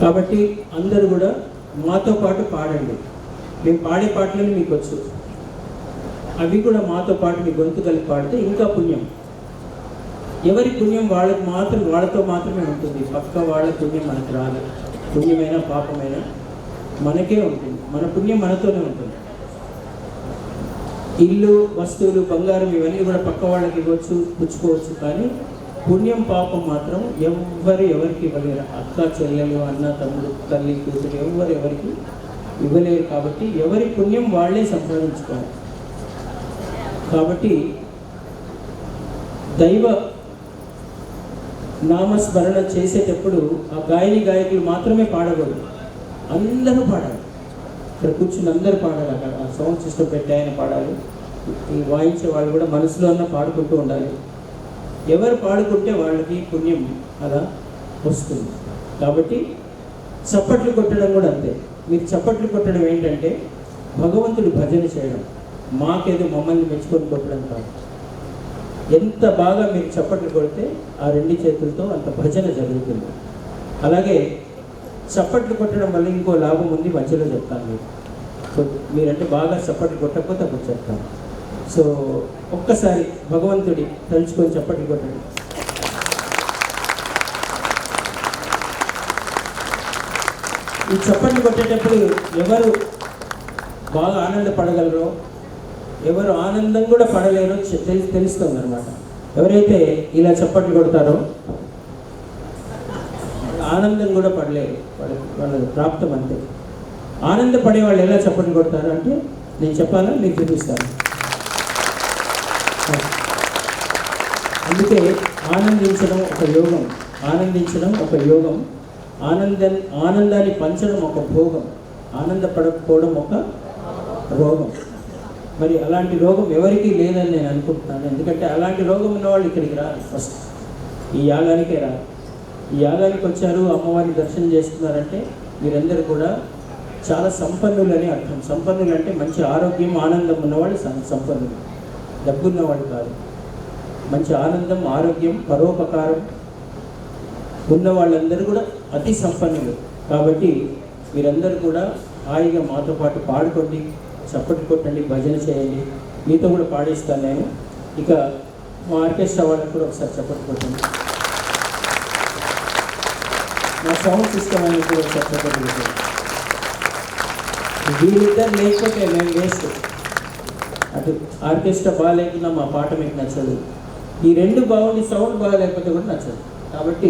కాబట్టి అందరూ కూడా మాతో పాటు పాడండి. మేము పాడే పాటలని మీకు వచ్చు, అవి కూడా మాతో పాటు మీ గొంతు కలిపి పాడితే ఇంకా పుణ్యం. ఎవరి పుణ్యం వాళ్ళతో మాత్రమే ఉంటుంది. పక్క వాళ్ళ పుణ్యం మనకు రాదు. పుణ్యమైన పాపమైన మనకే ఉంటుంది. మన పుణ్యం మనతోనే ఉంటుంది. ఇల్లు, వస్తువులు, బంగారం ఇవన్నీ కూడా పక్క వాళ్ళకి ఇవ్వచ్చు, పుచ్చుకోవచ్చు. కానీ పుణ్యం పాపం మాత్రం ఎవరికి ఇవ్వలేరు. అక్క, చెల్లెలు, అన్న, తమ్ముడు, తల్లి, కూతురు ఎవరికి ఇవ్వలేరు. కాబట్టి ఎవరి పుణ్యం వాళ్ళే సంపాదించుకోవాలి. కాబట్టి దైవ నామస్మరణ చేసేటప్పుడు ఆ గాయకులు మాత్రమే పాడకూడదు, అందరూ పాడాలి. ఇక్కడ కూర్చుని అందరూ పాడాలి. అక్కడ ఆ సౌండ్ సిస్టమ్ పెట్టి ఆయన పాడాలి. ఈ వాయించే వాళ్ళు కూడా మనసులో అన్న పాడుకుంటూ ఉండాలి. ఎవరు పాడుకుంటే వాళ్ళకి పుణ్యం అలా వస్తుంది. కాబట్టి చప్పట్లు కొట్టడం కూడా అంతే. మీరు చప్పట్లు కొట్టడం ఏంటంటే భగవంతుడు భజన చేయడం, మాకేదో మమ్మల్ని మెచ్చుకొని కొట్టడం కాదు. ఎంత బాగా మీరు చప్పట్లు కొడితే ఆ రెండు చేతులతో అంత భజన జరుగుతుంది. అలాగే చప్పట్లు కొట్టడం వల్ల ఇంకో లాభం ఉంది, మధ్యలో చెప్తాను మీకు. సో మీరంటే బాగా చప్పట్లు కొట్టకపోతే అప్పుడు చెప్తాను. సో ఒక్కసారి భగవంతుడి తలుచుకొని చప్పట్లు కొట్టండి. ఈ చప్పట్లు కొట్టేటప్పుడు ఎవరు బాగా ఆనందపడగలరో, ఎవరు ఆనందం కూడా పడలేరో తెలుస్తుంది అనమాట. ఎవరైతే ఇలా చప్పట్లు కొడతారో ఆనందం కూడా పడలేరు, వాళ్ళ ప్రాప్తం అంతే. ఆనందపడే వాళ్ళు ఎలా చప్పట్లు కొడతారు అంటే నేను చెప్పాలా, మీకు చూపిస్తాను. అందుకే ఆనందించడం ఒక యోగం, ఆనందాన్ని పంచడం ఒక భోగం, ఆనందపడకపోవడం ఒక రోగం. మరి అలాంటి రోగం ఎవరికీ లేదని నేను అనుకుంటున్నాను. ఎందుకంటే అలాంటి రోగం ఉన్న వాళ్ళు ఇక్కడికి రారు, ఫస్ట్ ఈ యాగానికే రారు. ఈ యాగానికి వచ్చారు, అమ్మవారిని దర్శనం చేస్తున్నారంటే మీరందరూ కూడా చాలా సంపన్నులని అర్థం. సంపన్నులు అంటే మంచి ఆరోగ్యం, ఆనందం ఉన్నవాళ్ళు సంపన్నులు, డబ్బున్నవాళ్ళు కాదు. మంచి ఆనందం, ఆరోగ్యం, పరోపకారం ఉన్న వాళ్ళందరూ కూడా అతి సంపన్నులు. కాబట్టి మీరందరూ కూడా హాయిగా మాతో పాటు పాడుకోండి, చప్పట్లు కొట్టండి, భజన చేయండి. మీతో కూడా పాడిస్తాను నేను. ఇక మా ఆర్కెస్ట్రా వాళ్ళకి కూడా ఒకసారి చప్పట్లు కొట్టండి. మా సౌండ్ సిస్టమ్ అనేది కూడా ఒకసారి చప్పట్లు కొట్టండి. వీళ్ళిద్దరు లేకపోతే మేము వేస్ట్. అటు ఆర్కెస్ట్రా బాగాలేకున్నా మా పాట మీకు నచ్చదు, ఈ రెండు బాగుండి సౌండ్ బాగాలేకపోతే కూడా నచ్చదు. కాబట్టి